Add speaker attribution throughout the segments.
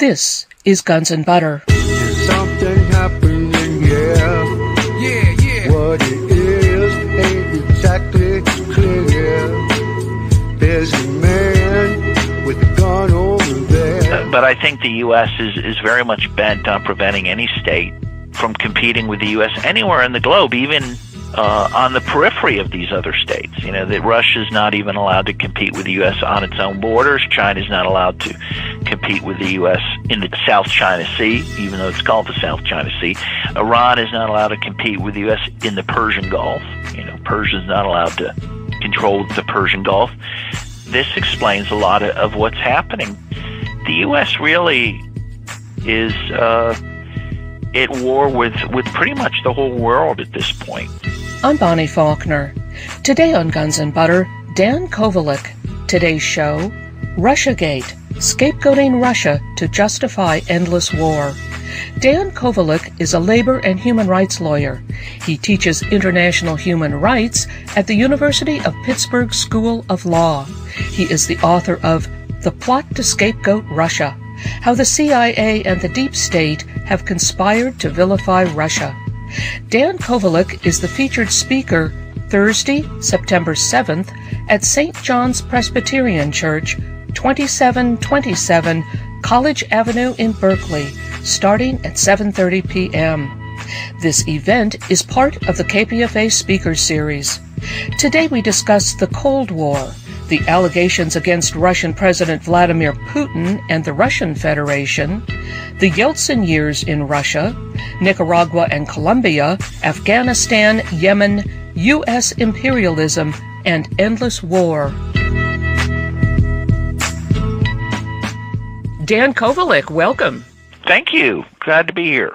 Speaker 1: This is Guns and Butter.
Speaker 2: There's something happening here. Yeah. What it is ain't exactly clear. There's a man with a gun over there.
Speaker 3: But I think the U.S. is very much bent on preventing any state from competing with the U.S. anywhere in the globe, even on the periphery of these other states. You know, that Russia's not even allowed to compete with the U.S. on its own borders. China's not allowed to compete with the U.S. in the South China Sea, even though it's called the South China Sea. Iran is not allowed to compete with the U.S. in the Persian Gulf. You know, Persia's not allowed to control the Persian Gulf. This explains a lot of what's happening. The U.S. really is at war with pretty much the whole world at this point.
Speaker 1: I'm Bonnie Faulkner. Today on Guns and Butter, Dan Kovalik. Today's show, Russiagate, scapegoating Russia to justify endless war. Dan Kovalik is a labor and human rights lawyer. He teaches international human rights at the University of Pittsburgh School of Law. He is the author of The Plot to Scapegoat Russia, How the CIA and the Deep State Have Conspired to Vilify Russia. Dan Kovalik is the featured speaker Thursday, September 7th at St. John's Presbyterian Church, 2727 College Avenue in Berkeley, starting at 7:30 p.m. This event is part of the KPFA Speaker Series. Today we discuss the Cold War, the allegations against Russian President Vladimir Putin and the Russian Federation, the Yeltsin years in Russia, Nicaragua and Colombia, Afghanistan, Yemen, U.S. imperialism, and endless war. Dan Kovalik, welcome.
Speaker 3: Thank you. Glad to be here.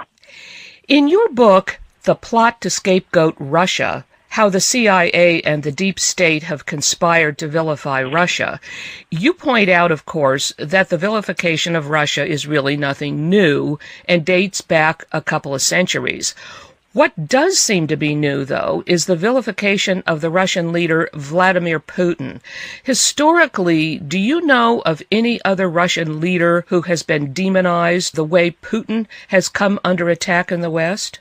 Speaker 1: In your book, The Plot to Scapegoat Russia, How the CIA and the Deep State Have Conspired to Vilify Russia, you point out, of course, that the vilification of Russia is really nothing new and dates back a couple of centuries. What does seem to be new, though, is the vilification of the Russian leader Vladimir Putin. Historically, do you know of any other Russian leader who has been demonized the way Putin has come under attack in the West?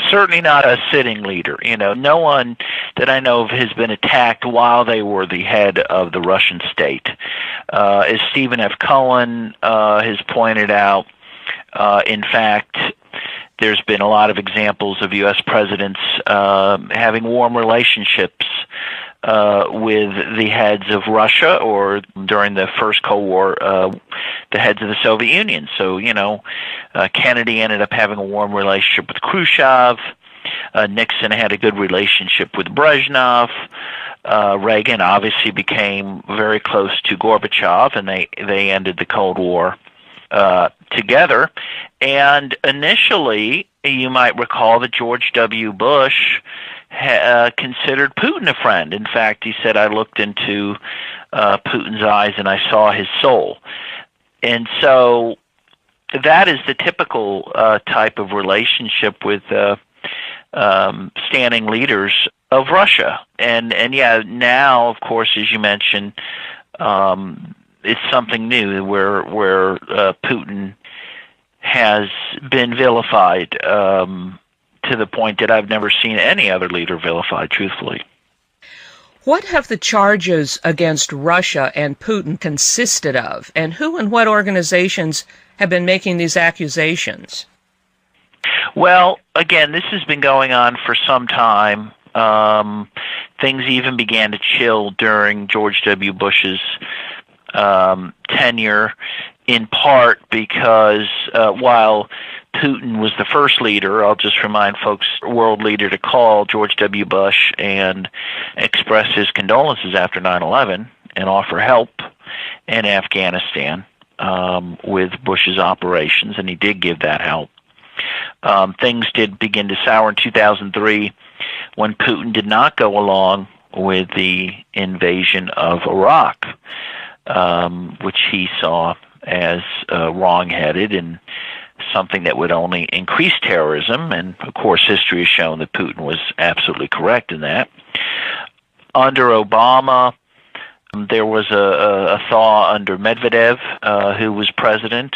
Speaker 3: Certainly not a sitting leader. You know, no one that I know of has been attacked while they were the head of the Russian state. As Stephen F. Cohen has pointed out, in fact, there's been a lot of examples of U.S. presidents having warm relationships with the heads of Russia, or during the first Cold War, the heads of the Soviet Union. So, you know, Kennedy ended up having a warm relationship with Khrushchev. Nixon had a good relationship with Brezhnev. Reagan obviously became very close to Gorbachev, and they ended the Cold War together. And initially, you might recall that George W. Bush considered Putin a friend. In fact, he said, I looked into Putin's eyes and I saw his soul. And so that is the typical type of relationship with standing leaders of Russia. And yeah, now, of course, as you mentioned, it's something new where Putin has been vilified to the point that I've never seen any other leader vilified, truthfully.
Speaker 1: What have the charges against Russia and Putin consisted of, and who and what organizations have been making these accusations?
Speaker 3: Well, again, this has been going on for some time. Things even began to chill during George W. Bush's tenure, in part because while Putin was the first leader, I'll just remind folks, world leader to call George W. Bush and express his condolences after 9/11 and offer help in Afghanistan with Bush's operations, and he did give that help. Things did begin to sour in 2003 when Putin did not go along with the invasion of Iraq, which he saw as wrong-headed and something that would only increase terrorism. And, of course, history has shown that Putin was absolutely correct in that. Under Obama, There was a thaw under Medvedev, who was president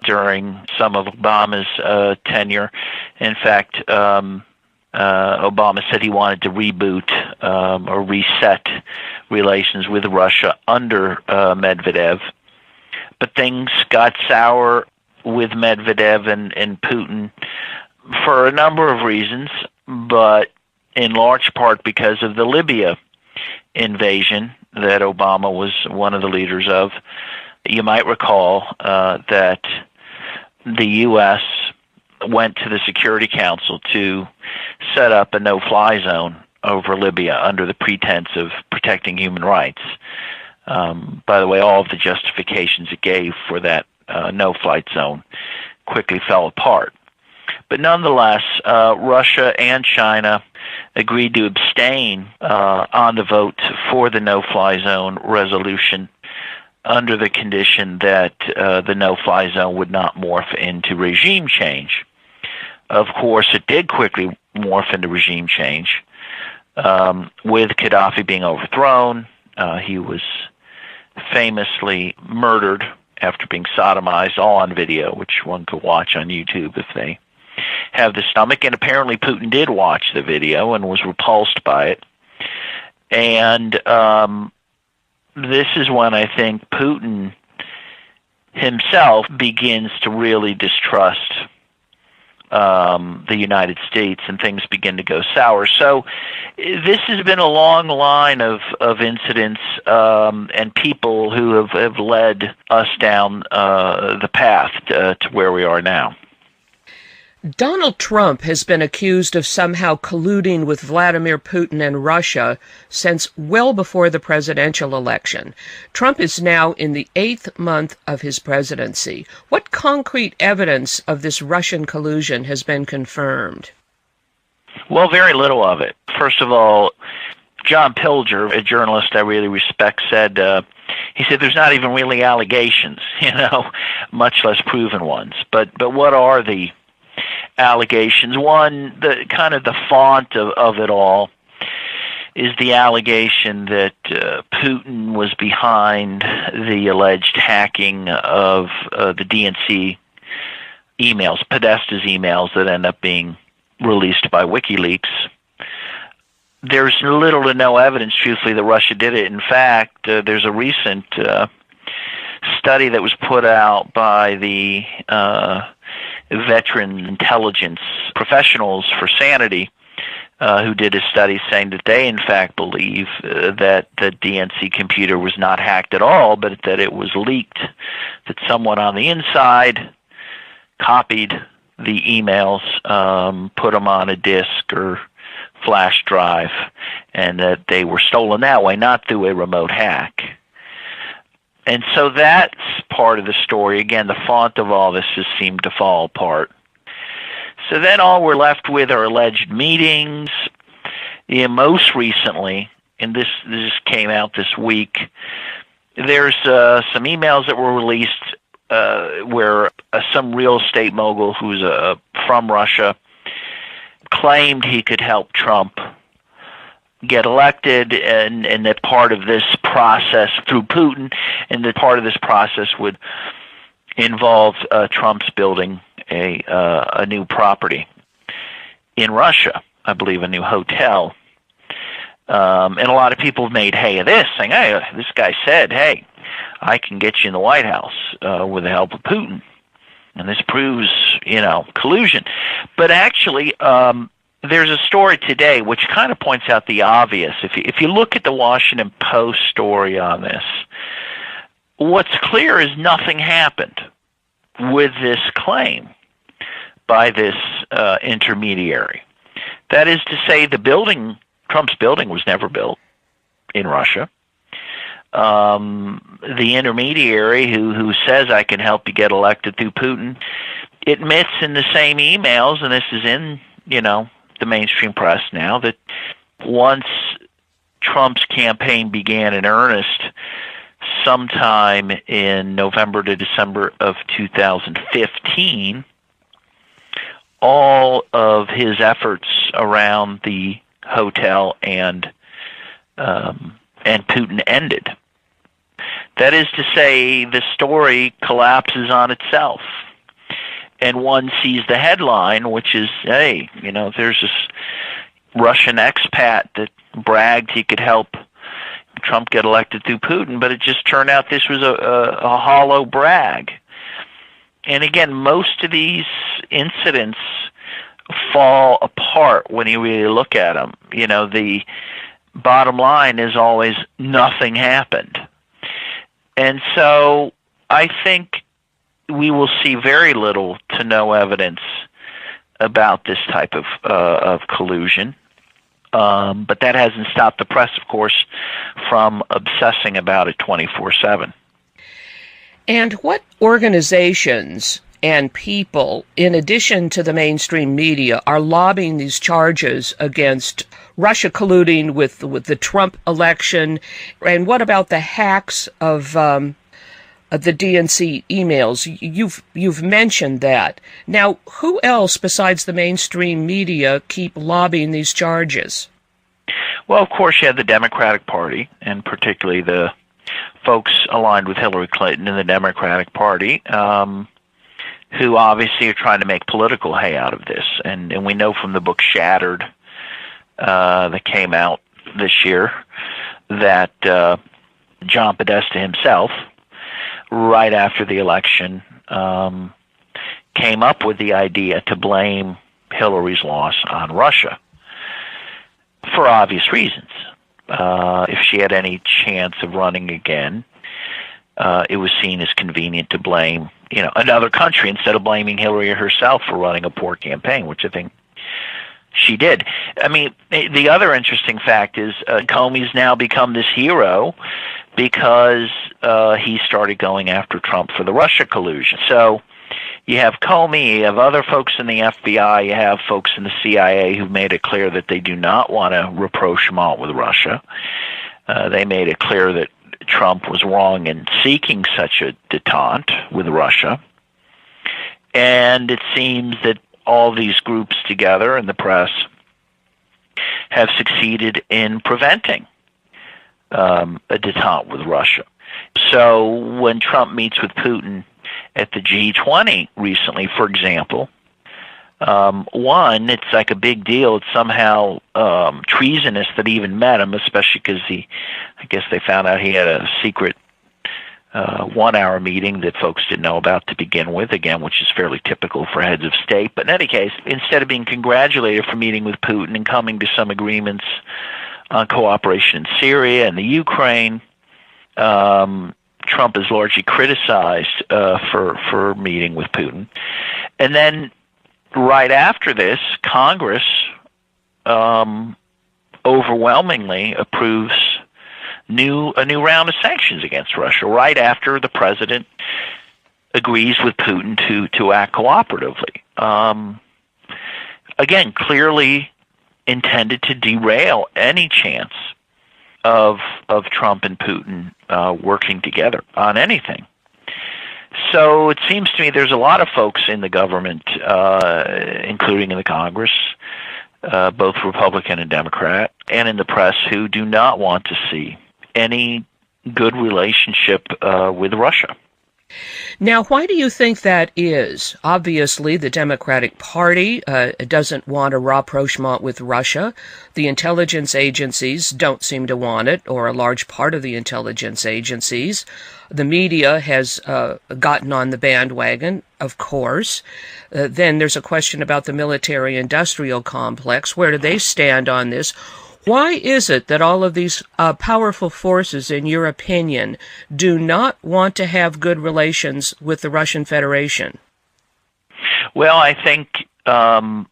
Speaker 3: during some of Obama's tenure. In fact, Obama said he wanted to reboot or reset relations with Russia under Medvedev. But things got sour with Medvedev and Putin for a number of reasons, but in large part because of the Libya invasion that Obama was one of the leaders of. You might recall that the U.S. went to the Security Council to set up a no-fly zone over Libya under the pretense of protecting human rights. By the way, all of the justifications it gave for that no-flight zone quickly fell apart. But nonetheless, Russia and China agreed to abstain on the vote for the no-fly zone resolution under the condition that the no-fly zone would not morph into regime change. Of course, it did quickly morph into regime change. With Gaddafi being overthrown, he was famously murdered after being sodomized, all on video, which one could watch on YouTube if they have the stomach. And apparently Putin did watch the video and was repulsed by it. And this is when I think Putin himself begins to really distrust the United States, and things begin to go sour. So this has been a long line of incidents and people who have led us down the path to where we are now.
Speaker 1: Donald Trump has been accused of somehow colluding with Vladimir Putin and Russia since well before the presidential election. Trump is now in the 8th month of his presidency. What concrete evidence of this Russian collusion has been confirmed?
Speaker 3: Well, very little of it. First of all, John Pilger, a journalist I really respect, said he said there's not even really allegations, much less proven ones. But what are the allegations? One, the kind of the font of it all is the allegation that Putin was behind the alleged hacking of the DNC emails, Podesta's emails that end up being released by WikiLeaks. There's little to no evidence, truthfully, that Russia did it. In fact, there's a recent study that was put out by the veteran intelligence professionals for sanity, who did a study saying that they in fact believe that the DNC computer was not hacked at all, but that it was leaked, that someone on the inside copied the emails, put them on a disk or flash drive, and that they were stolen that way, not through a remote hack. And so that's part of the story. Again, the font of all this just seemed to fall apart. So then all we're left with are alleged meetings. Most recently, and this came out this week, there's some emails that were released where some real estate mogul who's from Russia claimed he could help Trump get elected, and that part of this process through Putin, and that part of this process would involve Trump's building a new property in Russia, I believe a new hotel. And a lot of people have made hay of this, saying, hey, this guy said, hey, I can get you in the White House with the help of Putin. And this proves, collusion. But actually, there's a story today which kind of points out the obvious. If you look at the Washington Post story on this, what's clear is nothing happened with this claim by this intermediary. That is to say, Trump's building was never built in Russia. The intermediary who says I can help you get elected through Putin admits in the same emails, and this is in, the mainstream press now, that once Trump's campaign began in earnest sometime in November to December of 2015, all of his efforts around the hotel and and Putin ended. That is to say, the story collapses on itself. And one sees the headline, which is, hey, there's this Russian expat that bragged he could help Trump get elected through Putin, but it just turned out this was a hollow brag. And again, most of these incidents fall apart when you really look at them. The bottom line is always nothing happened. And so I think we will see very little to no evidence about this type of collusion. But that hasn't stopped the press, of course, from obsessing about it 24/7.
Speaker 1: And what organizations and people, in addition to the mainstream media, are lobbying these charges against Russia colluding with the Trump election? And what about the hacks of the DNC emails? You've mentioned that. Now, who else besides the mainstream media keep lobbying these charges?
Speaker 3: Well, of course, you have the Democratic Party, and particularly the folks aligned with Hillary Clinton in the Democratic Party, who obviously are trying to make political hay out of this. And we know from the book Shattered that came out this year that John Podesta himself, right after the election, came up with the idea to blame Hillary's loss on Russia for obvious reasons. If she had any chance of running again, it was seen as convenient to blame another country instead of blaming Hillary herself for running a poor campaign, which I think she did. I mean, the other interesting fact is Comey's now become this hero because he started going after Trump for the Russia collusion. So you have Comey, you have other folks in the FBI, you have folks in the CIA who've made it clear that they do not want a rapprochement with Russia. They made it clear that Trump was wrong in seeking such a détente with Russia. And it seems that all these groups together in the press have succeeded in preventing a détente with Russia. So when Trump meets with Putin at the G20 recently, for example, one, it's like a big deal. It's somehow treasonous that he even met him, especially because I guess they found out he had a secret 1-hour meeting that folks didn't know about to begin with, again, which is fairly typical for heads of state. But in any case, instead of being congratulated for meeting with Putin and coming to some agreements on cooperation in Syria and the Ukraine, Trump is largely criticized for meeting with Putin. And then right after this, Congress overwhelmingly approves a new round of sanctions against Russia right after the president agrees with Putin to act cooperatively. Again, clearly intended to derail any chance of Trump and Putin working together on anything. So it seems to me there's a lot of folks in the government, including in the Congress, both Republican and Democrat, and in the press, who do not want to see any good relationship with Russia.
Speaker 1: Now, why do you think that is? Obviously, the Democratic Party doesn't want a rapprochement with Russia. The intelligence agencies don't seem to want it, or a large part of the intelligence agencies. The media has gotten on the bandwagon, of course. Then there's a question about the military-industrial complex. Where do they stand on this? Why is it that all of these powerful forces, in your opinion, do not want to have good relations with the Russian Federation?
Speaker 3: Well, I think, well,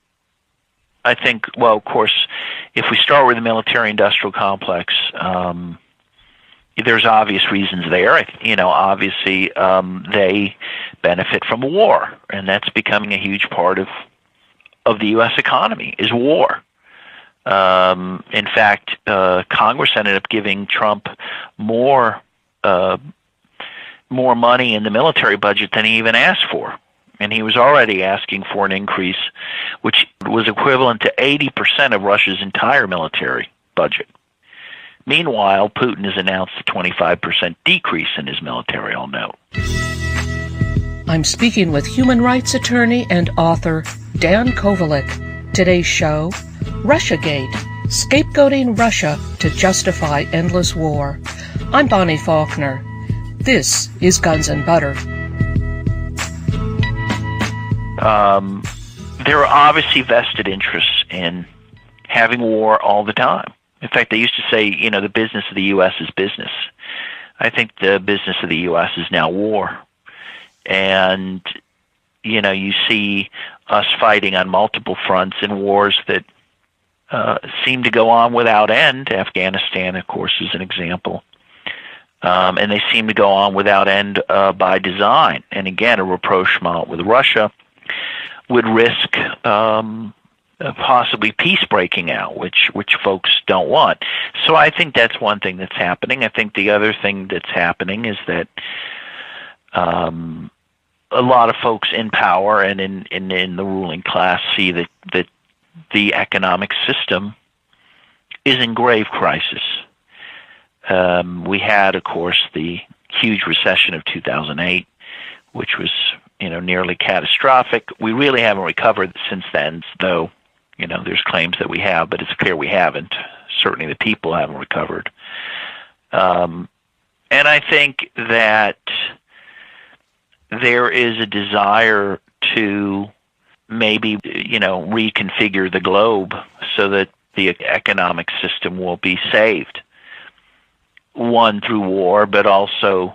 Speaker 3: of course, if we start with the military-industrial complex, there's obvious reasons there. Obviously, they benefit from a war, and that's becoming a huge part of the U.S. economy, is war. In fact, Congress ended up giving Trump more money in the military budget than he even asked for. And he was already asking for an increase, which was equivalent to 80% of Russia's entire military budget. Meanwhile, Putin has announced a 25% decrease in his military, I'll note.
Speaker 1: I'm speaking with human rights attorney and author Dan Kovalik. Today's show, Russiagate, scapegoating Russia to justify endless war. I'm Bonnie Faulkner. This is Guns and Butter.
Speaker 3: There are obviously vested interests in having war all the time. In fact, they used to say, the business of the U.S. is business. I think the business of the U.S. is now war. And, you see us fighting on multiple fronts in wars that seem to go on without end. Afghanistan, of course, is an example. And they seem to go on without end by design. And again, a rapprochement with Russia would risk possibly peace breaking out, which folks don't want. So I think that's one thing that's happening. I think the other thing that's happening is that a lot of folks in power and in the ruling class see that the economic system is in grave crisis. We had, of course, the huge recession of 2008, which was nearly catastrophic. We really haven't recovered since then, though there's claims that we have, but it's clear we haven't. Certainly the people haven't recovered. And I think that there is a desire to maybe, reconfigure the globe so that the economic system will be saved. One, through war, but also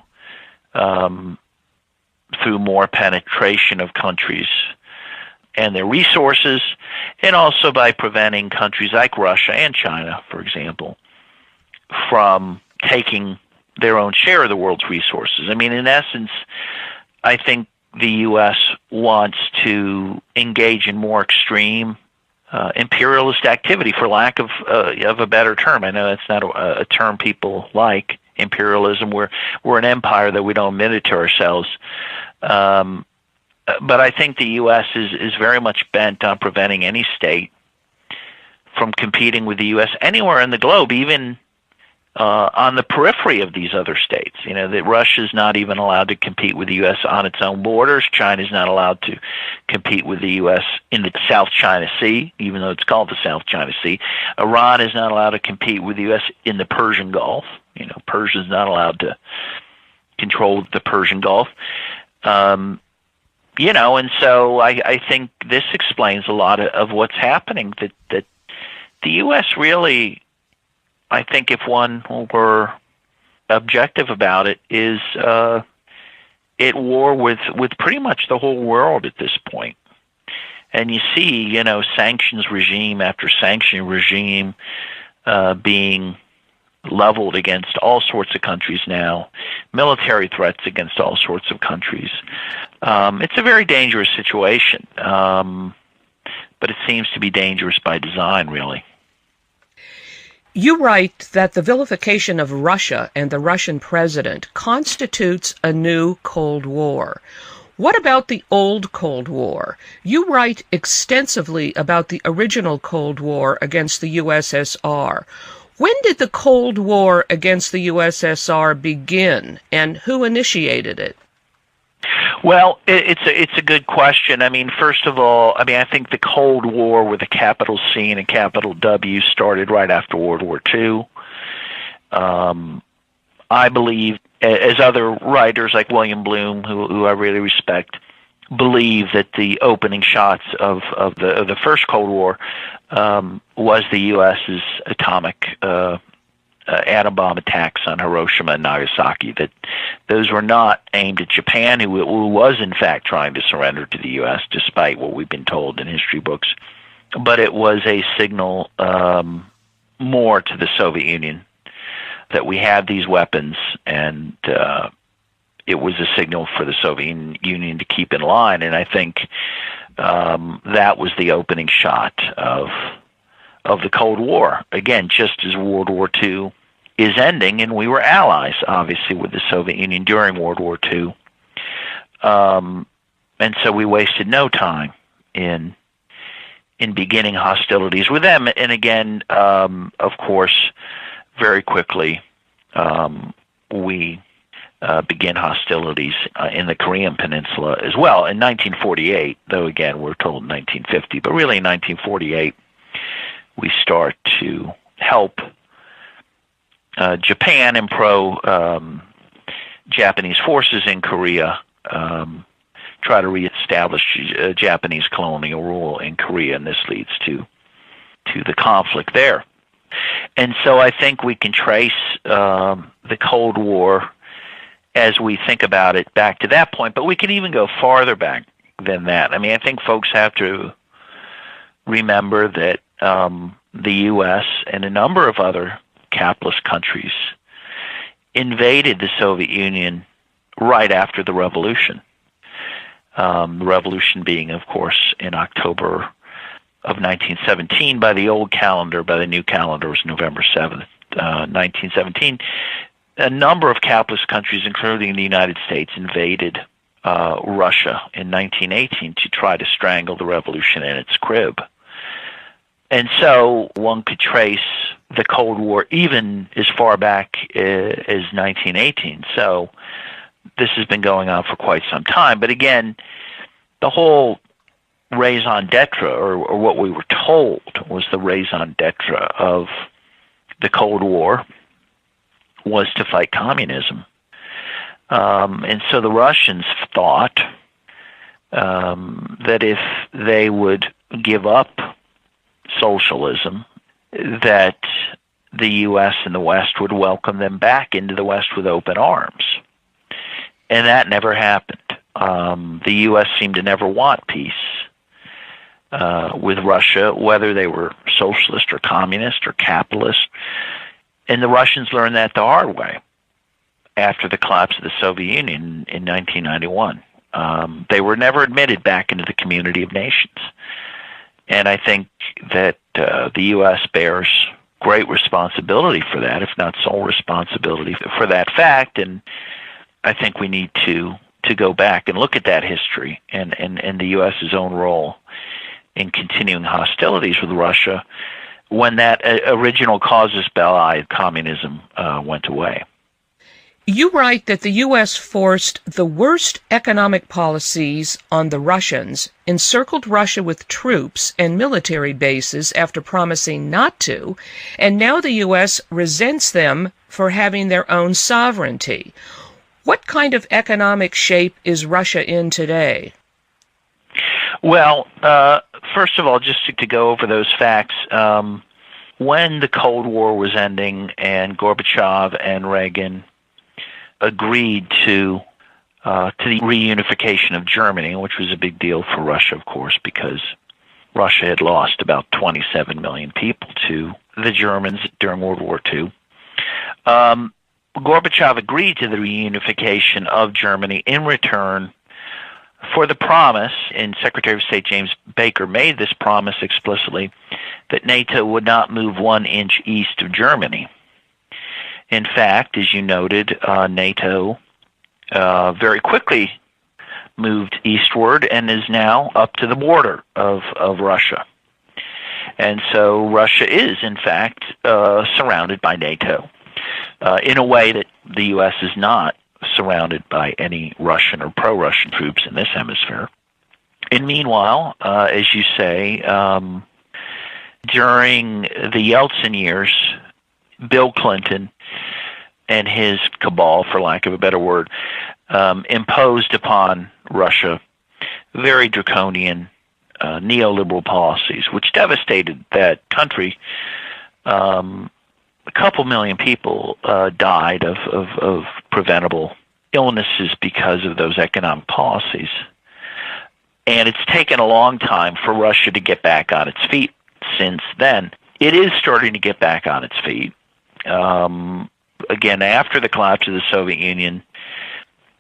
Speaker 3: through more penetration of countries and their resources, and also by preventing countries like Russia and China, for example, from taking their own share of the world's resources. I mean, in essence, I think the U.S. wants to engage in more extreme imperialist activity, for lack of a better term. I know that's not a term people like, imperialism. We're an empire that we don't admit it to ourselves. But I think the U.S. is very much bent on preventing any state from competing with the U.S. anywhere in the globe, even on the periphery of these other states. That Russia is not even allowed to compete with the U.S. on its own borders. China is not allowed to compete with the U.S. in the South China Sea, even though it's called the South China Sea. Iran is not allowed to compete with the U.S. in the Persian Gulf. Persia is not allowed to control the Persian Gulf. And so I think this explains a lot of what's happening, that the U.S. really, I think if one were objective about it, is at war with pretty much the whole world at this point. And you see, sanctions regime after sanction regime being leveled against all sorts of countries now, military threats against all sorts of countries. It's a very dangerous situation, but it seems to be dangerous by design, really.
Speaker 1: You write that the vilification of Russia and the Russian president constitutes a new Cold War. What about the old Cold War? You write extensively about the original Cold War against the USSR. When did the Cold War against the USSR begin, and who initiated it?
Speaker 3: Well, it's a good question. I mean, first of all, I think the Cold War with a capital C and a capital W started right after World War II. I believe, as other writers like William Bloom, who I really respect, believe that the opening shots of the first Cold War was the U.S.'s atomic atom bomb attacks on Hiroshima and Nagasaki. That those were not aimed at Japan, who was in fact trying to surrender to the U.S., despite what we've been told in history books. But it was a signal more to the Soviet Union that we had these weapons, and it was a signal for the Soviet Union to keep in line. And I think that was the opening shot of the Cold War. Again, just as World War II is ending, and we were allies, obviously, with the Soviet Union during World War II. And so we wasted no time in beginning hostilities with them. And again, of course, very quickly, we begin hostilities in the Korean Peninsula as well in 1948, though again we're told 1950, but really in 1948 we start to help Japan and Japanese forces in Korea try to reestablish Japanese colonial rule in Korea, and this leads to the conflict there. And so I think we can trace the Cold War as we think about it back to that point, but we can even go farther back than that. I mean, I think folks have to remember that the U.S. and a number of other capitalist countries invaded the Soviet Union right after the revolution. The revolution being, of course, in October of 1917 by the old calendar. By the new calendar, it was November 7th, 1917. A number of capitalist countries, including the United States, invaded Russia in 1918 to try to strangle the revolution in its crib. And so one could trace the Cold War even as far back as 1918. So this has been going on for quite some time. But again, the whole raison d'etre, or what we were told was the raison d'etre of the Cold War, was to fight communism. And so the Russians thought that if they would give up socialism, that the U.S. and the West would welcome them back into the West with open arms. And that never happened. The U.S. seemed to never want peace with Russia, whether they were socialist or communist or capitalist. And the Russians learned that the hard way after the collapse of the Soviet Union in 1991. They were never admitted back into the community of nations. And I think that the U.S. bears great responsibility for that, if not sole responsibility for that fact. And I think we need to go back and look at that history and the U.S.'s own role in continuing hostilities with Russia when that original casus belli, communism, went away.
Speaker 1: You write that the U.S. forced the worst economic policies on the Russians, encircled Russia with troops and military bases after promising not to, and now the U.S. resents them for having their own sovereignty. What kind of economic shape is Russia in today?
Speaker 3: Well, first of all, just to go over those facts, when the Cold War was ending and Gorbachev and Reagan agreed to the reunification of Germany, which was a big deal for Russia, of course, because Russia had lost about 27 million people to the Germans during World War II. Gorbachev agreed to the reunification of Germany in return for the promise, and Secretary of State James Baker made this promise explicitly, that NATO would not move 1 inch east of Germany. In fact, as you noted, NATO very quickly moved eastward and is now up to the border of Russia. And so Russia is, in fact, surrounded by NATO in a way that the U.S. is not surrounded by any Russian or pro-Russian troops in this hemisphere. And meanwhile, as you say, during the Yeltsin years, Bill Clinton and his cabal, for lack of a better word, imposed upon Russia very draconian neoliberal policies, which devastated that country. A couple million people died of preventable illnesses because of those economic policies. And it's taken a long time for Russia to get back on its feet since then. It is starting to get back on its feet. Again, after the collapse of the Soviet Union,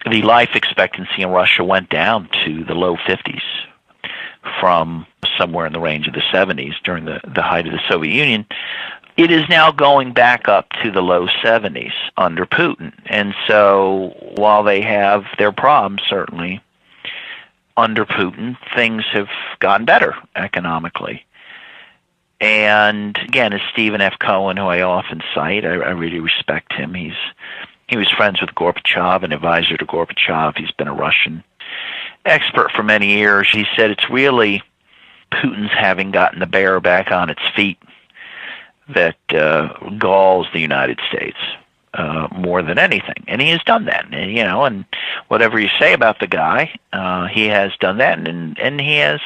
Speaker 3: the life expectancy in Russia went down to the low 50s from somewhere in the range of the 70s during the height of the Soviet Union. It is now going back up to the low 70s under Putin. And so while they have their problems, certainly, under Putin, things have gotten better economically. And again, as Stephen F. Cohen, who I often cite, I really respect him. He was friends with Gorbachev, an advisor to Gorbachev. He's been a Russian expert for many years. He said it's really Putin's having gotten the bear back on its feet that galls the United States more than anything, and he has done that. And, and whatever you say about the guy, he has done that, and he has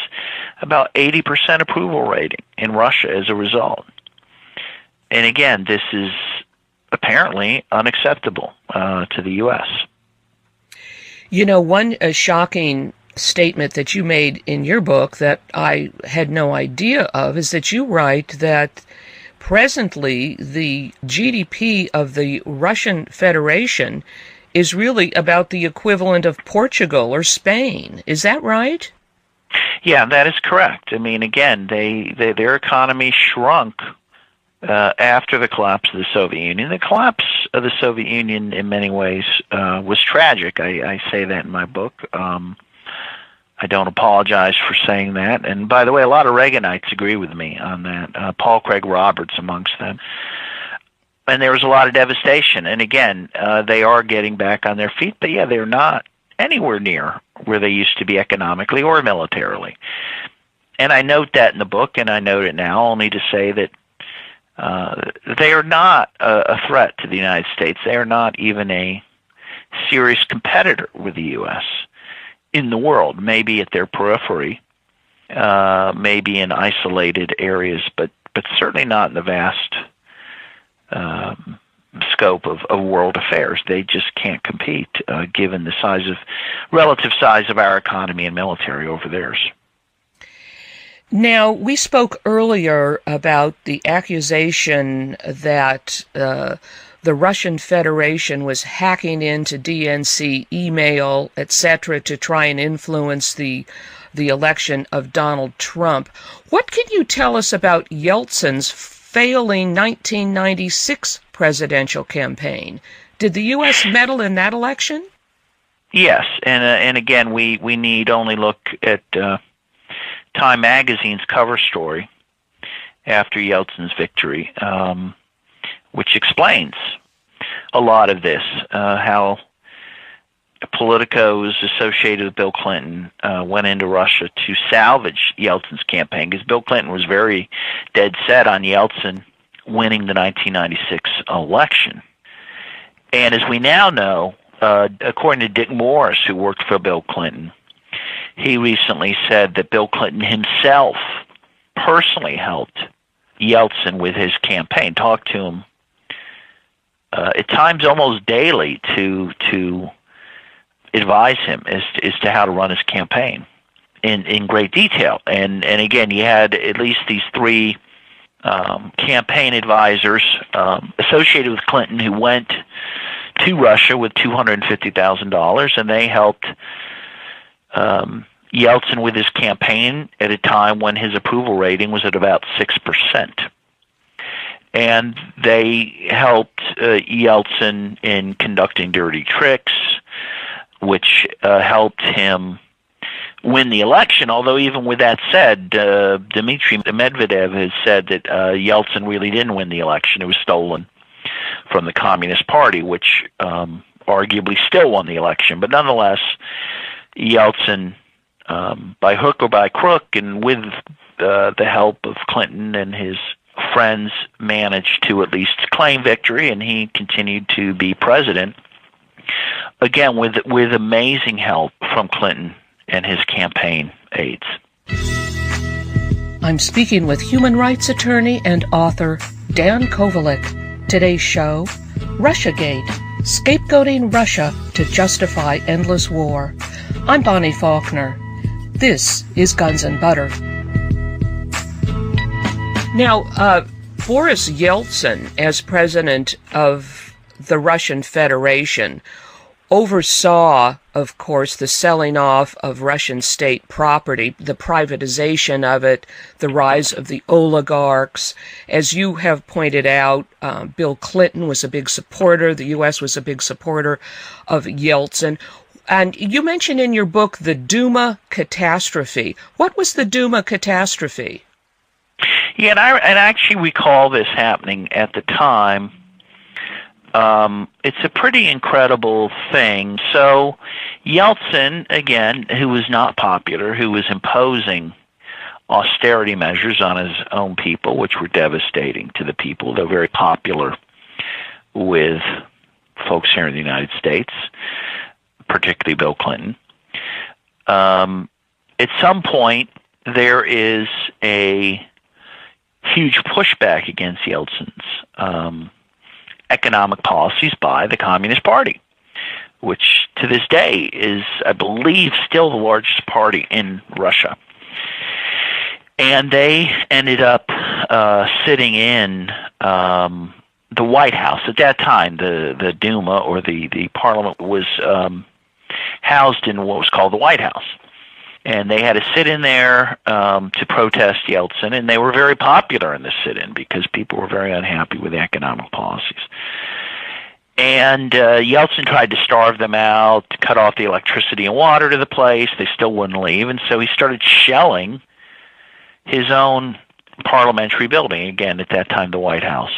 Speaker 3: about 80% approval rating in Russia as a result. And again, this is apparently unacceptable to the U.S.
Speaker 1: One shocking statement that you made in your book that I had no idea of is that you write that presently the GDP of the Russian Federation is really about the equivalent of Portugal or Spain. Is that right?
Speaker 3: Yeah, that is correct. I mean, again, their economy shrunk after the collapse of the Soviet Union. The collapse of the Soviet Union, in many ways, was tragic. I say that in my book. I don't apologize for saying that. And by the way, a lot of Reaganites agree with me on that. Paul Craig Roberts amongst them. And there was a lot of devastation. And again, they are getting back on their feet, but yeah, they're not anywhere near where they used to be economically or militarily. And I note that in the book, and I note it now only to say that they are not a threat to the United States. They are not even a serious competitor with the U.S. in the world, maybe at their periphery, maybe in isolated areas, but certainly not in the vast scope of world affairs. They just can't compete, given the relative size of our economy and military over theirs.
Speaker 1: Now, we spoke earlier about the accusation that the Russian Federation was hacking into DNC email, etc., to try and influence the election of Donald Trump. What can you tell us about Yeltsin's failing 1996 presidential campaign? Did the U.S. meddle in that election?
Speaker 3: Yes, and again, we need only look at Time Magazine's cover story after Yeltsin's victory, which explains a lot of this, how politicos associated with Bill Clinton went into Russia to salvage Yeltsin's campaign, because Bill Clinton was very dead set on Yeltsin winning the 1996 election. And as we now know, according to Dick Morris, who worked for Bill Clinton, he recently said that Bill Clinton himself personally helped Yeltsin with his campaign, talked to him at times almost daily to advise him as to how to run his campaign in great detail. And again, you had at least these three campaign advisors associated with Clinton who went to Russia with $250,000, and they helped Yeltsin with his campaign at a time when his approval rating was at about 6%. And they helped Yeltsin in conducting dirty tricks, which helped him win the election. Although even with that said, Dmitry Medvedev has said that Yeltsin really didn't win the election. It was stolen from the Communist Party, which arguably still won the election. But nonetheless, Yeltsin, by hook or by crook, and with the help of Clinton and his friends, managed to at least claim victory, and he continued to be president, again with amazing help from Clinton and his campaign aides.
Speaker 1: I'm speaking with human rights attorney and author Dan Kovalik. Today's show, Russiagate, scapegoating Russia to justify endless war. I'm Bonnie Faulkner. This is Guns and Butter. Now, Boris Yeltsin, as president of the Russian Federation, oversaw, of course, the selling off of Russian state property, the privatization of it, the rise of the oligarchs. As you have pointed out, Bill Clinton was a big supporter, the U.S. was a big supporter of Yeltsin. And you mentioned in your book the Duma catastrophe. What was the Duma catastrophe?
Speaker 3: Yeah, and I actually recall this happening at the time. It's a pretty incredible thing. So Yeltsin, again, who was not popular, who was imposing austerity measures on his own people, which were devastating to the people, though very popular with folks here in the United States, particularly Bill Clinton. At some point, there is a huge pushback against Yeltsin's economic policies by the Communist Party, which to this day is, I believe, still the largest party in Russia. And they ended up sitting in the White House. At that time, the Duma, or the parliament, was housed in what was called the White House. And they had to sit in there to protest Yeltsin, and they were very popular in the sit-in because people were very unhappy with the economic policies. And Yeltsin tried to starve them out, to cut off the electricity and water to the place. They still wouldn't leave, and so he started shelling his own parliamentary building, again, at that time, the White House.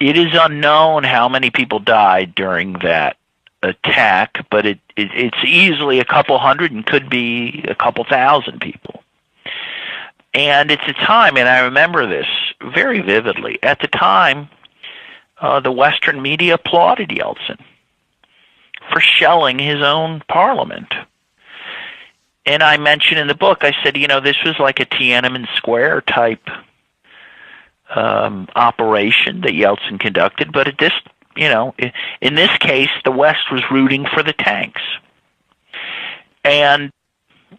Speaker 3: It is unknown how many people died during that attack, but it's easily a couple hundred and could be a couple thousand people. And it's a time, and I remember this very vividly, at the time, the Western media applauded Yeltsin for shelling his own parliament. And I mentioned in the book, I said, this was like a Tiananmen Square type operation that Yeltsin conducted, but in this case, the West was rooting for the tanks. And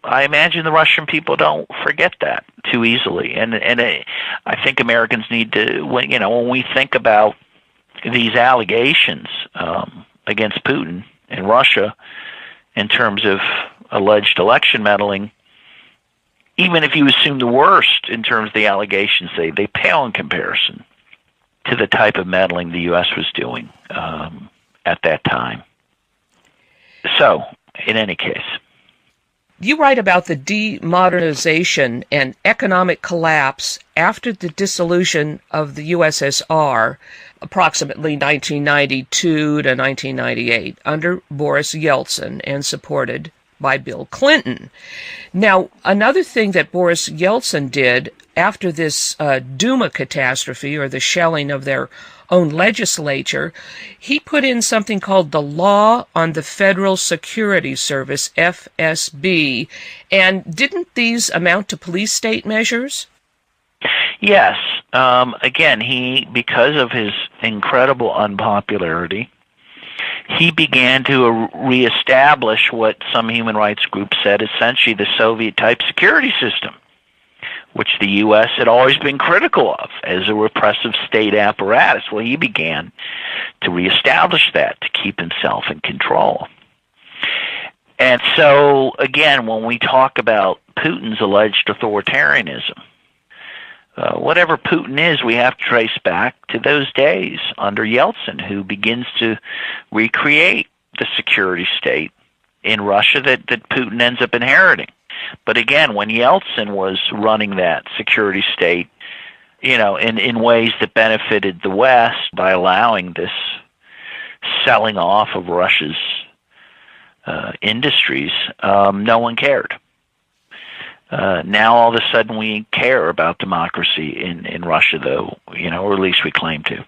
Speaker 3: I imagine the Russian people don't forget that too easily. And I think Americans need to, when we think about these allegations against Putin and Russia in terms of alleged election meddling, even if you assume the worst in terms of the allegations, they pale in comparison to the type of meddling the U.S. was doing at that time. So, in any case.
Speaker 1: You write about the demodernization and economic collapse after the dissolution of the USSR, approximately 1992 to 1998, under Boris Yeltsin and supported by Bill Clinton. Now, another thing that Boris Yeltsin did after this Duma catastrophe, or the shelling of their own legislature, he put in something called the Law on the Federal Security Service, FSB. And didn't these amount to police state measures?
Speaker 3: Yes. Again, because of his incredible unpopularity, he began to reestablish what some human rights groups said, essentially the Soviet-type security system, which the U.S. had always been critical of as a repressive state apparatus. Well, he began to reestablish that to keep himself in control. And so, again, when we talk about Putin's alleged authoritarianism, whatever Putin is, we have to trace back to those days under Yeltsin, who begins to recreate the security state in Russia that Putin ends up inheriting. But again, when Yeltsin was running that security state, in ways that benefited the West by allowing this selling off of Russia's industries, no one cared. Now all of a sudden we care about democracy in Russia, though, or at least we claim to.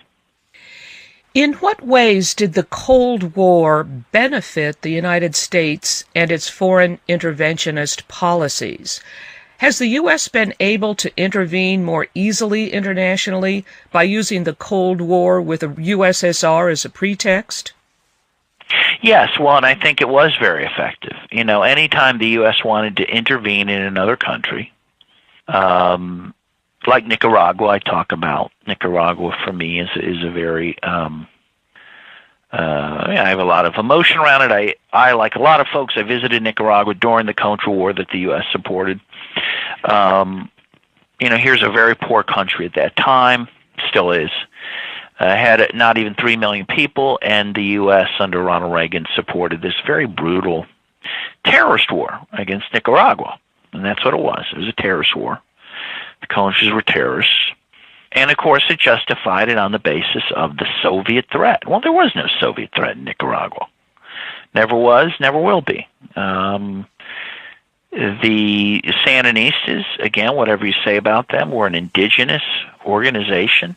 Speaker 1: In what ways did the Cold War benefit the United States and its foreign interventionist policies? Has the U.S. been able to intervene more easily internationally by using the Cold War with the USSR as a pretext?
Speaker 3: Yes, well, and I think it was very effective. Anytime the U.S. wanted to intervene in another country, like Nicaragua, I talk about Nicaragua. For me is a very I have a lot of emotion around it. I like a lot of folks, I visited Nicaragua during the Contra War that the U.S. supported. Here's a very poor country at that time, still is. Had not even 3 million people, and the U.S. under Ronald Reagan supported this very brutal terrorist war against Nicaragua. And that's what it was. It was a terrorist war. The Comanches were terrorists. And, of course, it justified it on the basis of the Soviet threat. Well, there was no Soviet threat in Nicaragua. Never was, never will be. The Sandinistas, again, whatever you say about them, were an indigenous organization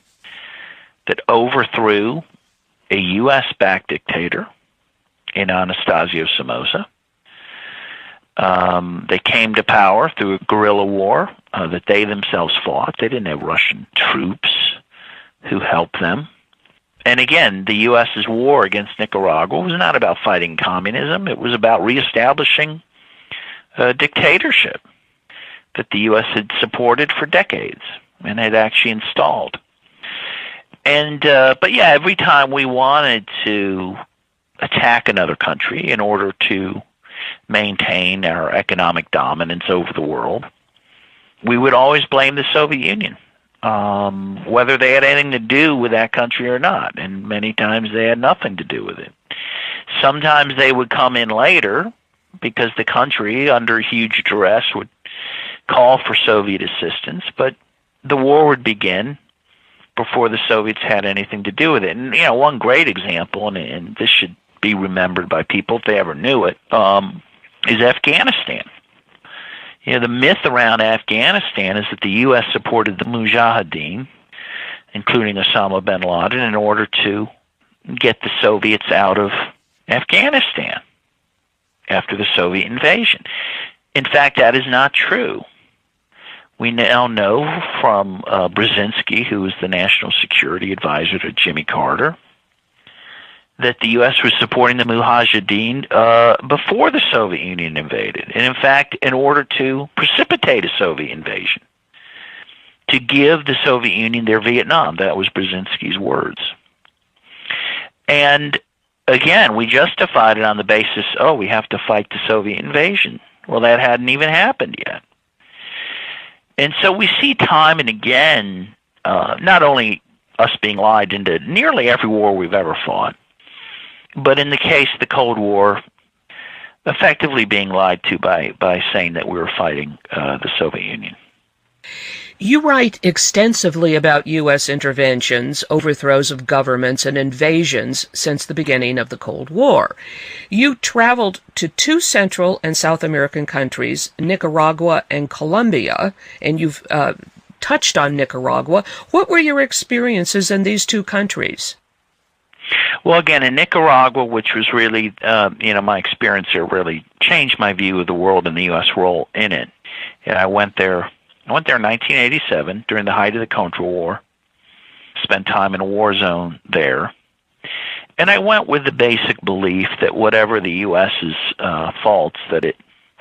Speaker 3: that overthrew a U.S.-backed dictator in Anastasio Somoza. They came to power through a guerrilla war that they themselves fought. They didn't have Russian troops who helped them. And again, the U.S.'s war against Nicaragua was not about fighting communism. It was about reestablishing a dictatorship that the U.S. had supported for decades and had actually installed. And but yeah, every time we wanted to attack another country in order to maintain our economic dominance over the world, we would always blame the Soviet Union, whether they had anything to do with that country or not. And many times they had nothing to do with it. Sometimes they would come in later because the country, under huge duress, would call for Soviet assistance, but the war would begin before the Soviets had anything to do with it. And, one great example, and this should be remembered by people if they ever knew it, is Afghanistan. The myth around Afghanistan is that the U.S. supported the Mujahideen, including Osama bin Laden, in order to get the Soviets out of Afghanistan after the Soviet invasion. In fact, that is not true. We now know from Brzezinski, who was the national security advisor to Jimmy Carter, that the U.S. was supporting the Mujahideen before the Soviet Union invaded. And in fact, in order to precipitate a Soviet invasion, to give the Soviet Union their Vietnam. That was Brzezinski's words. And again, we justified it on the basis, we have to fight the Soviet invasion. Well, that hadn't even happened yet. And so we see time and again, not only us being lied into nearly every war we've ever fought, but in the case of the Cold War, effectively being lied to by saying that we were fighting the Soviet Union.
Speaker 1: You write extensively about U.S. interventions, overthrows of governments, and invasions since the beginning of the Cold War. You traveled to two Central and South American countries, Nicaragua and Colombia, and you've touched on Nicaragua. What were your experiences in these two countries?
Speaker 3: Well, again, in Nicaragua, which was really, my experience there really changed my view of the world and the U.S. role in it. And I went there in 1987 during the height of the Contra War, spent time in a war zone there. And I went with the basic belief that whatever the U.S.'s faults, that it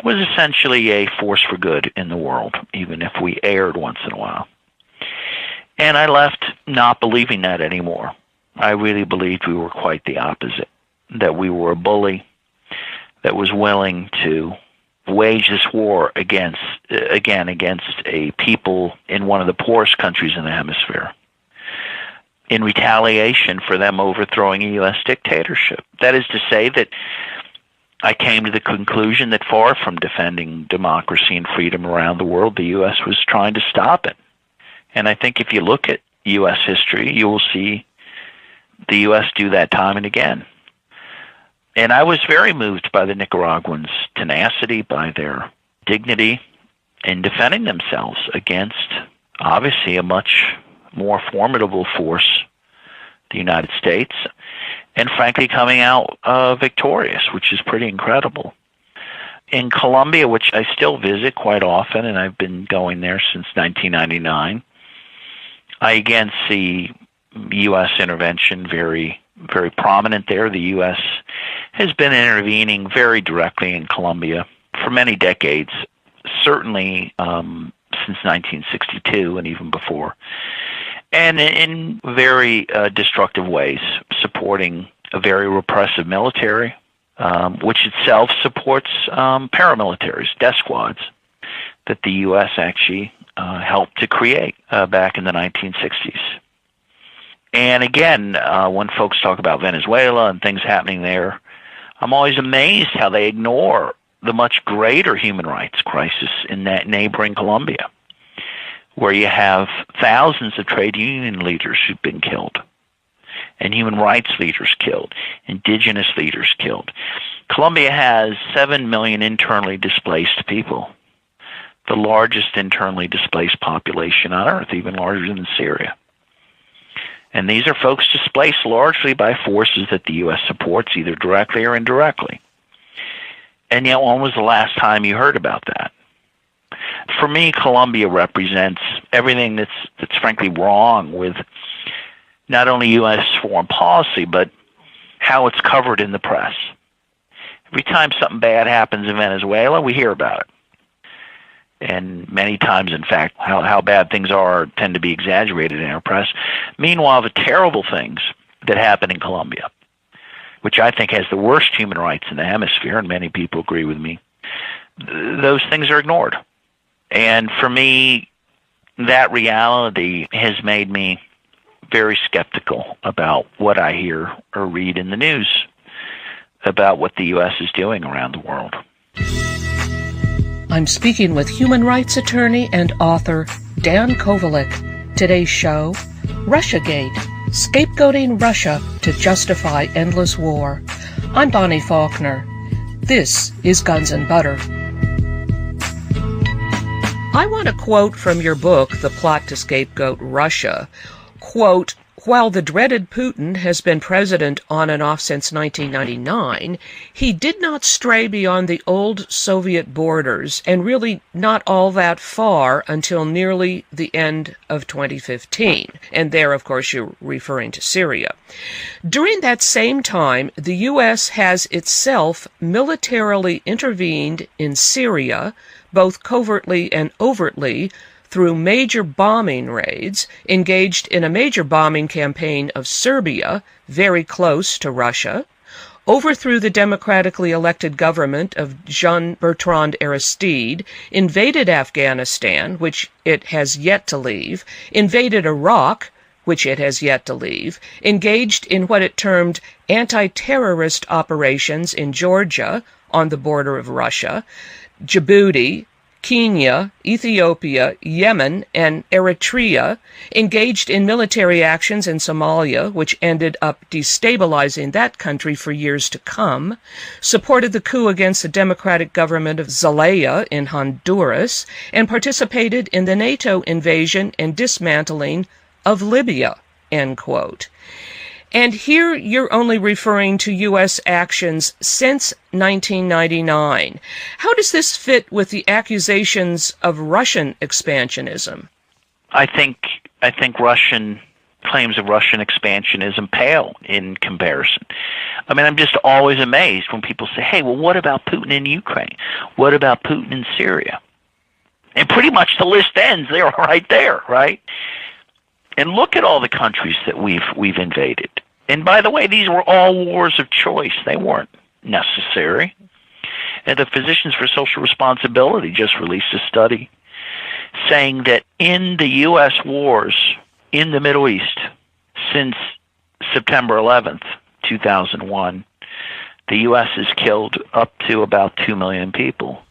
Speaker 3: was essentially a force for good in the world, even if we erred once in a while. And I left not believing that anymore. I really believed we were quite the opposite, that we were a bully that was willing to wage this war against a people in one of the poorest countries in the hemisphere in retaliation for them overthrowing a U.S. dictatorship. That is to say that I came to the conclusion that far from defending democracy and freedom around the world, the U.S. was trying to stop it. And I think if you look at U.S. history, you will see the U.S. do that time and again. And I was very moved by the Nicaraguans' tenacity, by their dignity in defending themselves against, obviously, a much more formidable force, the United States, and frankly coming out victorious, which is pretty incredible. In Colombia, which I still visit quite often, and I've been going there since 1999, I again see U.S. intervention very, very prominent there. The U.S. has been intervening very directly in Colombia for many decades, certainly since 1962 and even before, and in very destructive ways, supporting a very repressive military, which itself supports paramilitaries, death squads, that the U.S. actually helped to create back in the 1960s. And again, when folks talk about Venezuela and things happening there, I'm always amazed how they ignore the much greater human rights crisis in that neighboring Colombia, where you have thousands of trade union leaders who've been killed, and human rights leaders killed, indigenous leaders killed. Colombia has 7 million internally displaced people, the largest internally displaced population on earth, even larger than Syria. And these are folks displaced largely by forces that the U.S. supports, either directly or indirectly. And yet, when was the last time you heard about that? For me, Colombia represents everything that's frankly wrong with not only U.S. foreign policy, but how it's covered in the press. Every time something bad happens in Venezuela, we hear about it. And many times, in fact, how bad things are tend to be exaggerated in our press. Meanwhile, the terrible things that happen in Colombia, which I think has the worst human rights in the hemisphere, and many people agree with me, those things are ignored. And for me, that reality has made me very skeptical about what I hear or read in the news about what the U.S. is doing around the world.
Speaker 1: I'm speaking with human rights attorney and author Dan Kovalik. Today's show, Russiagate, scapegoating Russia to justify endless war. I'm Bonnie Faulkner. This is Guns and Butter. I want to quote from your book, The Plot to Scapegoat Russia. Quote, "While the dreaded Putin has been president on and off since 1999, he did not stray beyond the old Soviet borders and really not all that far until nearly the end of 2015. And there, of course, you're referring to Syria. During that same time, the U.S. has itself militarily intervened in Syria, both covertly and overtly, through major bombing raids, engaged in a major bombing campaign of Serbia, very close to Russia, overthrew the democratically elected government of Jean-Bertrand Aristide, invaded Afghanistan, which it has yet to leave, invaded Iraq, which it has yet to leave, engaged in what it termed anti-terrorist operations in Georgia, on the border of Russia, Djibouti, Kenya, Ethiopia, Yemen, and Eritrea, engaged in military actions in Somalia, which ended up destabilizing that country for years to come, supported the coup against the democratic government of Zelaya in Honduras, and participated in the NATO invasion and dismantling of Libya," end quote. And here you're only referring to U.S. actions since 1999. How does this fit with the accusations of Russian expansionism?
Speaker 3: I think Russian claims of Russian expansionism pale in comparison. I mean, I'm just always amazed when people say, hey, well, what about Putin in Ukraine? What about Putin in Syria? And pretty much the list ends there, right there, right? And look at all the countries that we've invaded. And by the way, these were all wars of choice. They weren't necessary. And the Physicians for Social Responsibility just released a study saying that in the U.S. wars in the Middle East since September 11th, 2001, the U.S. has killed up to about 2 million people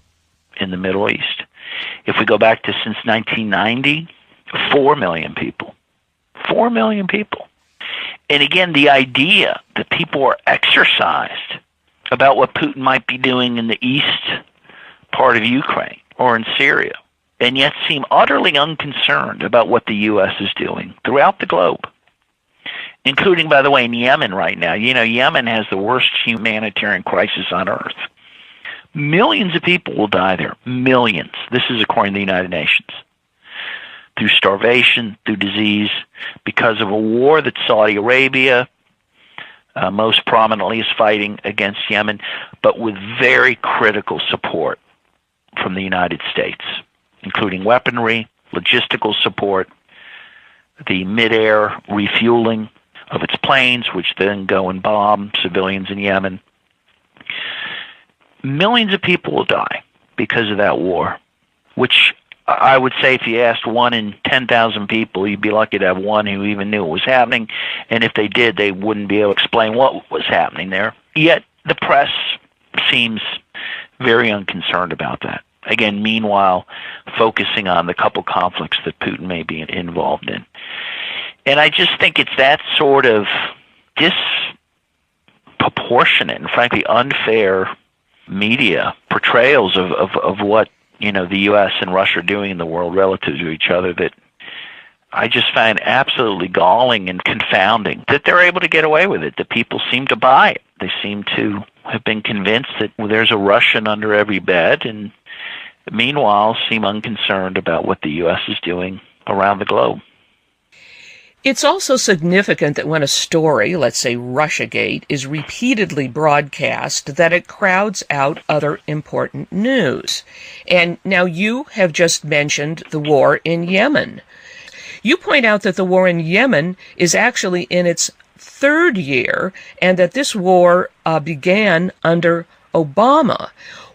Speaker 3: in the Middle East. If we go back to since 1990, 4 million people. 4 million people. And again, the idea that people are exercised about what Putin might be doing in the east part of Ukraine or in Syria, and yet seem utterly unconcerned about what the U.S. is doing throughout the globe, including, by the way, in Yemen right now. You know, Yemen has the worst humanitarian crisis on earth. Millions of people will die there. Millions. This is according to the United Nations. Through starvation, through disease, because of a war that Saudi Arabia most prominently is fighting against Yemen, but with very critical support from the United States, including weaponry, logistical support, the mid-air refueling of its planes, which then go and bomb civilians in Yemen. Millions of people will die because of that war, which I would say if you asked 1 in 10,000 people, you'd be lucky to have one who even knew it was happening. And if they did, they wouldn't be able to explain what was happening there. Yet the press seems very unconcerned about that. Again, meanwhile, focusing on the couple conflicts that Putin may be involved in. And I just think it's that sort of disproportionate and frankly unfair media portrayals of what, the U.S. and Russia are doing in the world relative to each other that I just find absolutely galling and confounding that they're able to get away with it, that people seem to buy it. They seem to have been convinced that there's a Russian under every bed, and meanwhile seem unconcerned about what the U.S. is doing around the globe.
Speaker 1: It's also significant that when a story, let's say Russiagate, is repeatedly broadcast, that it crowds out other important news. And now you have just mentioned the war in Yemen. You point out that the war in Yemen is actually in its third year, and that this war began under Obama.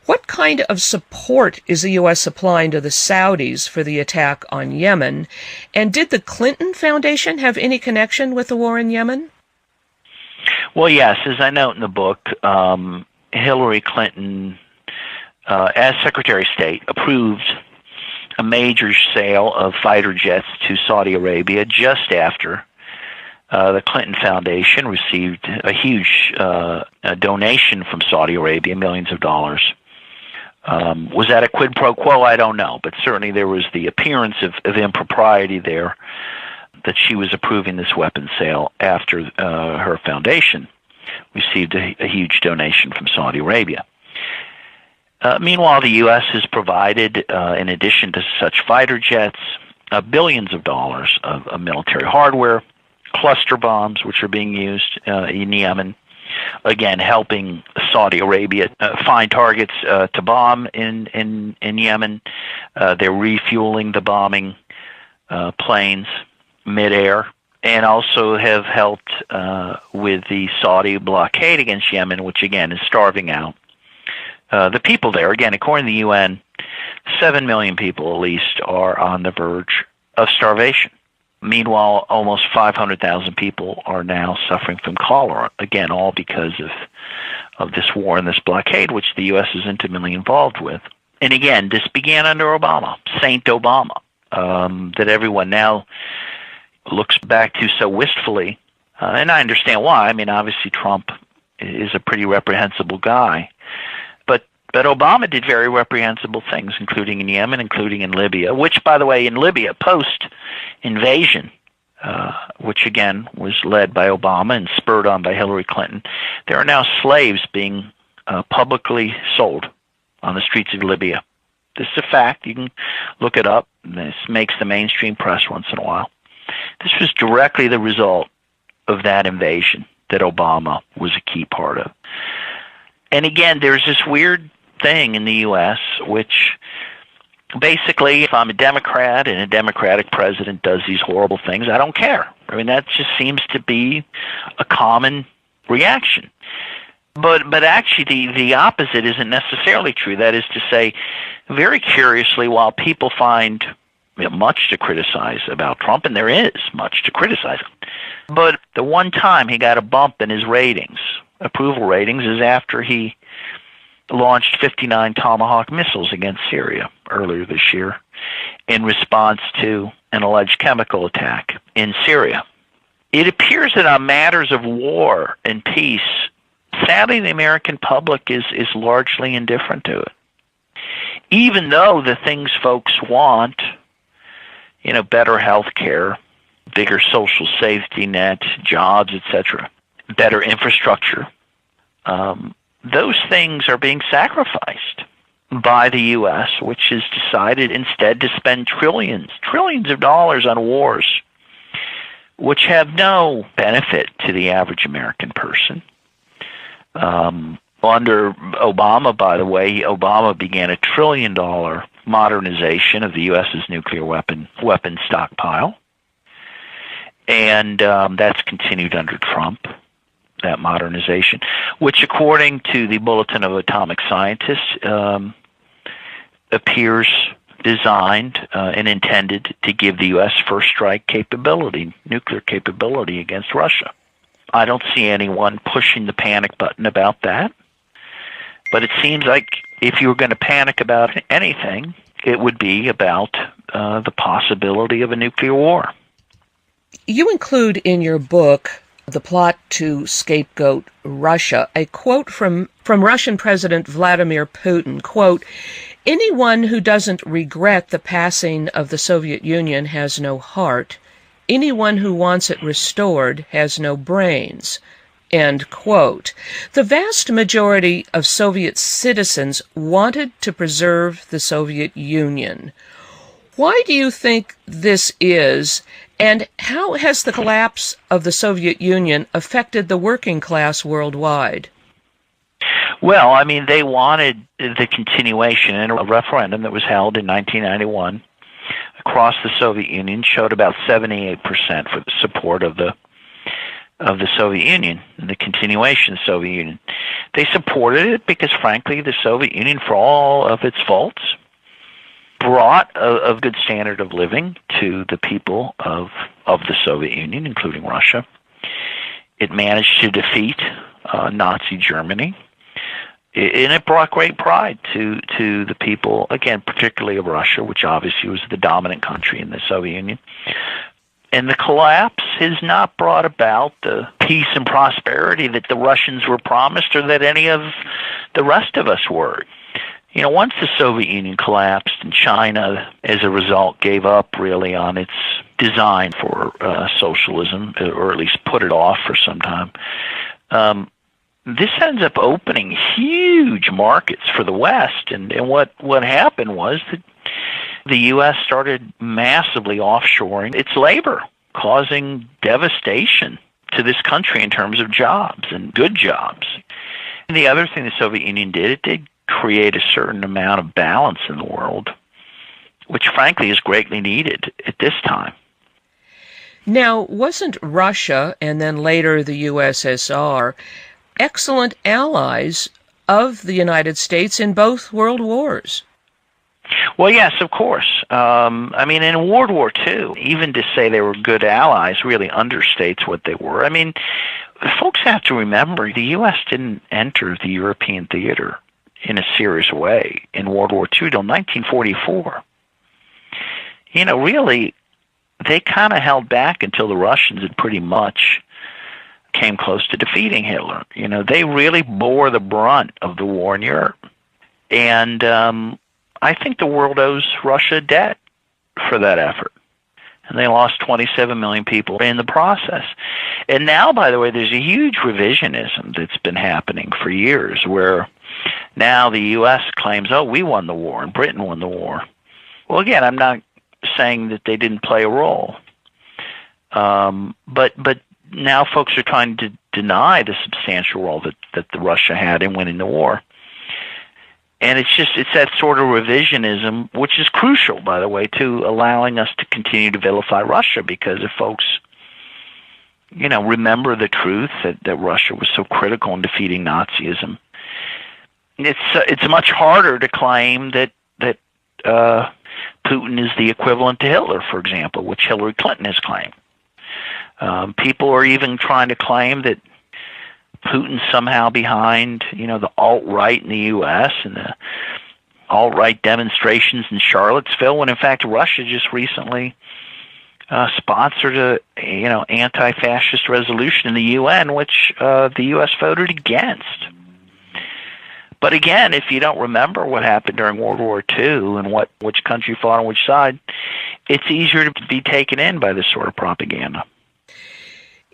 Speaker 1: What kind of support is the U.S. supplying to the Saudis for the attack on Yemen? And did the Clinton Foundation have any connection with the war in Yemen?
Speaker 3: Well, yes. As I note in the book, Hillary Clinton, as Secretary of State, approved a major sale of fighter jets to Saudi Arabia just after the Clinton Foundation received a huge donation from Saudi Arabia, millions of dollars. Was that a quid pro quo? I don't know, but certainly there was the appearance of impropriety there, that she was approving this weapons sale after her foundation received a huge donation from Saudi Arabia. Meanwhile, the U.S. has provided, in addition to such fighter jets, billions of dollars of military hardware, cluster bombs, which are being used in Yemen, again helping Saudi Arabia find targets to bomb in Yemen. They're refueling the bombing planes midair, and also have helped with the Saudi blockade against Yemen, which again is starving out the people there. Again, according to the UN, 7 million people at least are on the verge of starvation. Meanwhile, almost 500,000 people are now suffering from cholera, again, all because of this war and this blockade, which the U.S. is intimately involved with. And again, this began under Obama, Saint Obama, that everyone now looks back to so wistfully. And I understand why. I mean, obviously Trump is a pretty reprehensible guy. But Obama did very reprehensible things, including in Yemen, including in Libya, which, by the way, in Libya, post-invasion, which again was led by Obama and spurred on by Hillary Clinton, there are now slaves being publicly sold on the streets of Libya. This is a fact. You can look it up. This makes the mainstream press once in a while. This was directly the result of that invasion that Obama was a key part of. And again, there's this weird thing in the U.S., which basically, if I'm a Democrat and a Democratic president does these horrible things, I don't care. I mean, that just seems to be a common reaction. But actually, the opposite isn't necessarily true. That is to say, very curiously, while people find much to criticize about Trump, and there is much to criticize, but the one time he got a bump in his ratings, approval ratings, is after he launched 59 Tomahawk missiles against Syria earlier this year in response to an alleged chemical attack in Syria. It appears that on matters of war and peace, sadly, the American public is largely indifferent to it. Even though the things folks want, better health care, bigger social safety net, jobs, etc., better infrastructure, those things are being sacrificed by the U.S., which has decided instead to spend trillions of dollars on wars, which have no benefit to the average American person. Under Obama, by the way, Obama began a $1 trillion modernization of the U.S.'s nuclear weapon stockpile, and that's continued under Trump, that modernization, which, according to the Bulletin of Atomic Scientists, appears designed and intended to give the U.S. first strike capability, nuclear capability against Russia. I don't see anyone pushing the panic button about that. But it seems like if you were going to panic about anything, it would be about the possibility of a nuclear war.
Speaker 1: You include in your book The Plot to Scapegoat Russia, a quote from Russian President Vladimir Putin, quote, "Anyone who doesn't regret the passing of the Soviet Union has no heart. Anyone who wants it restored has no brains." End quote. The vast majority of Soviet citizens wanted to preserve the Soviet Union. Why do you think this is, and how has the collapse of the Soviet Union affected the working class worldwide?
Speaker 3: Well, I mean, they wanted the continuation, and a referendum that was held in 1991 across the Soviet Union showed about 78% for the support of the Soviet Union and the continuation of the Soviet Union. They supported it because, frankly, the Soviet Union, for all of its faults, brought a good standard of living to the people of the Soviet Union, including Russia. It managed to defeat Nazi Germany, and it brought great pride to the people, again, particularly of Russia, which obviously was the dominant country in the Soviet Union. And the collapse has not brought about the peace and prosperity that the Russians were promised or that any of the rest of us were. You know, once the Soviet Union collapsed and China, as a result, gave up really on its design for socialism, or at least put it off for some time, this ends up opening huge markets for the West. And what happened was that the U.S. started massively offshoring its labor, causing devastation to this country in terms of jobs and good jobs. And the other thing the Soviet Union did, it did create a certain amount of balance in the world, which frankly is greatly needed at this time.
Speaker 1: Now, wasn't Russia, and then later the USSR, excellent allies of the United States in both world wars?
Speaker 3: Well, yes, of course. I mean, in World War II, even to say they were good allies really understates what they were. I mean, folks have to remember the U.S. didn't enter the European theater in a serious way in World War II till 1944. You know, really, they kind of held back until the Russians had pretty much came close to defeating Hitler. You know, they really bore the brunt of the war in Europe. And I think the world owes Russia a debt for that effort. And they lost 27 million people in the process. And now, by the way, there's a huge revisionism that's been happening for years, where now the U.S. claims, oh, we won the war and Britain won the war. Well, again, I'm not saying that they didn't play a role. But now folks are trying to deny the substantial role that Russia had in winning the war. And it's that sort of revisionism, which is crucial, by the way, to allowing us to continue to vilify Russia, because if folks, you know, remember the truth that Russia was so critical in defeating Nazism, it's much harder to claim that Putin is the equivalent to Hitler, for example, which Hillary Clinton has claimed. People are even trying to claim that Putin's somehow behind, you know, the alt-right in the U.S. and the alt-right demonstrations in Charlottesville, when in fact Russia just recently sponsored a, you know, anti-fascist resolution in the UN, which the U.S. voted against. But again, if you don't remember what happened during World War II and which country fought on which side, it's easier to be taken in by this sort of propaganda.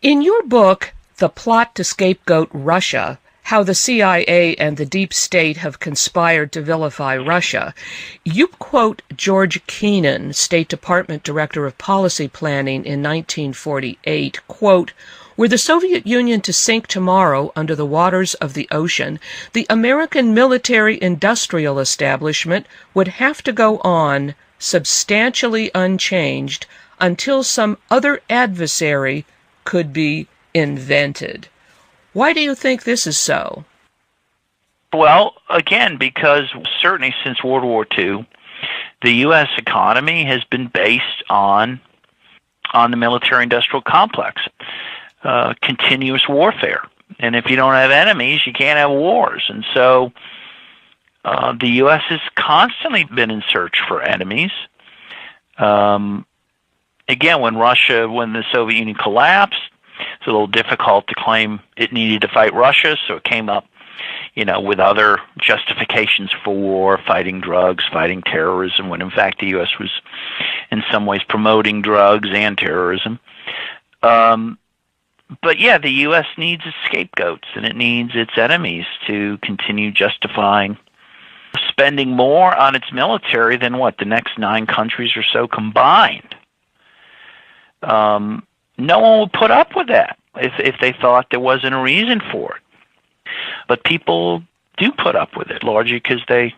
Speaker 1: In your book, The Plot to Scapegoat Russia, How the CIA and the Deep State Have Conspired to Vilify Russia, you quote George Kennan, State Department Director of Policy Planning in 1948, quote, "Were the Soviet Union to sink tomorrow under the waters of the ocean, the American military-industrial establishment would have to go on substantially unchanged until some other adversary could be invented." Why do you think this is so?
Speaker 3: Well, again, because certainly since World War II, the U.S. economy has been based on the military-industrial complex, continuous warfare. And if you don't have enemies, you can't have wars. And so The U.S. has constantly been in search for enemies. Again, when the Soviet Union collapsed, it's a little difficult to claim it needed to fight Russia, so it came up, with other justifications for war, fighting drugs, fighting terrorism, when in fact the U.S. was in some ways promoting drugs and terrorism. But yeah, the U.S. needs its scapegoats, and it needs its enemies to continue justifying spending more on its military than the next 9 countries or so combined. No one would put up with that if they thought there wasn't a reason for it. But people do put up with it, largely because they,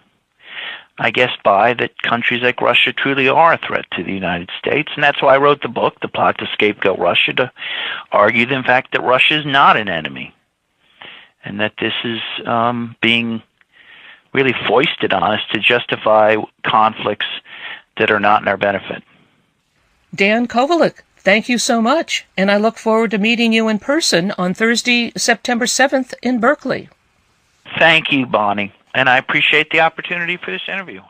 Speaker 3: I guess, buy that countries like Russia truly are a threat to the United States. And that's why I wrote the book, The Plot to Scapegoat Russia, to argue, in fact, that Russia is not an enemy, and that this is being really foisted on us to justify conflicts that are not in our benefit.
Speaker 1: Dan Kovalik, thank you so much, and I look forward to meeting you in person on Thursday, September 7th in Berkeley.
Speaker 3: Thank you, Bonnie, and I appreciate the opportunity for this interview.